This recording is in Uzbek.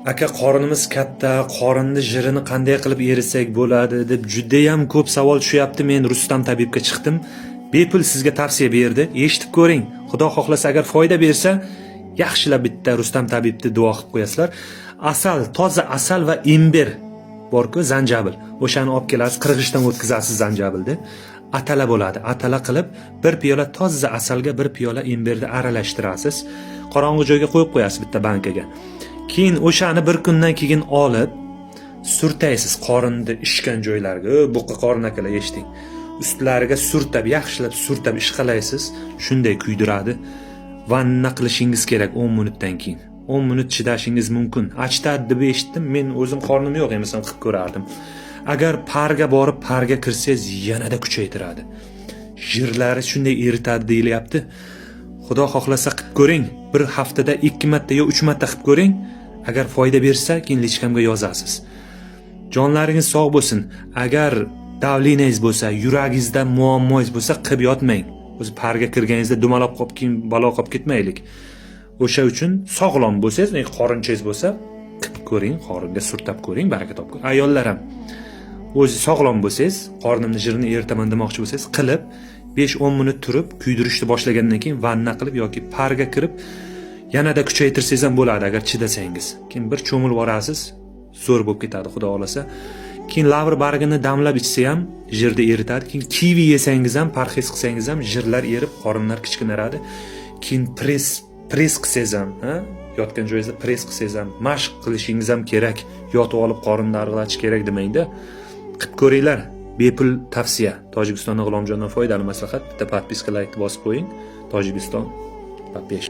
Aka, qorinimiz katta, qorinni jirini qanday qilib erisak bo'ladi deb juda ham ko'p savol tushyapti. Men Rustam tabibga chiqdim. Bepul sizga tavsiya berdi. Eshitib ko'ring. Xudo xohlasa agar foyda bersa, yaxshilab bitta Rustam tabibni duo qilib qo'yasizlar. Asal, toza asal va imbir bor-ku, zanjabil. O'shani olib kelasiz, qirg'ichdan o'tkazasiz zanjabilni. Atala bo'ladi. Atala qilib, bir piyola toza asalga bir piyola imbirni aralashtirasiz. Qorong'i joyga qo'yib qo'yasiz bitta bankaga. Keyin o'shani bir kundan keyin olib surtaysiz qorinni ishgan joylarga, buqa qorin akalar eshiting. Ustlariga surtab, yaxshilab surtab ishqalaysiz, shunday kuydiradi. Vanna qilishingiz kerak 10 minutdan keyin. 10 minut chidashingiz mumkin. Achitadi deb eshitdim, men o'zim qornim yo'q emasam qilib ko'rardim. Agar parga borib parga kirsangiz yanada kuchaytiradi. Jirlari shunday eritadi deyilyapti. Xudo xohlasa qilib ko'ring. Bir haftada 2 marta yo 3 marta qilib ko'ring. Agar foyda bersa, keyin lichkamga yozasiz. Jonlaringiz sog' bo'lsin. Agar davlinangiz bo'lsa, yuragingizda muammoingiz bo'lsa, qilib yotmang. O'zi parga kirganingizda dumalab qolib, keyin balo qolib ketmaylik. O'sha uchun sog'lom bo'lsangiz, qorinchangiz bo'lsa, qilib ko'ring, qoringa surtab ko'ring, baraka toping. Ayollar ham o'zi sog'lom bo'lsangiz, qornimni jirini eritaman demoqchi bo'lsangiz, qilib 5-10 minut turib, kuydirishni boshlagandan keyin vanna qilib yoki parga kirib yanada kuchaytirsangiz ham bo'ladi agar chidasangiz. Keyin bir cho'milib borasiz, zo'r bo'lib ketadi xudo xolasa. Keyin lavr bargini damlab ichsa ham jirni eritadi. Keyin kivi yesangiz ham, parhez qilsangiz ham jirlar erib, qorinlar kichkinaradi. Keyin press qilsangiz ham, yotgan joyingizda press qilsangiz ham, mashq qilishingiz ham kerak. Yotib olib qorinni arg'ilatish kerak demangda. Qilib ko'ringlar. Bepul tavsiya. Tojikistondan G'ulomjondan foydali maslahat. Bitta podpiska, like bosib qo'ying. Tojikiston. Papesh.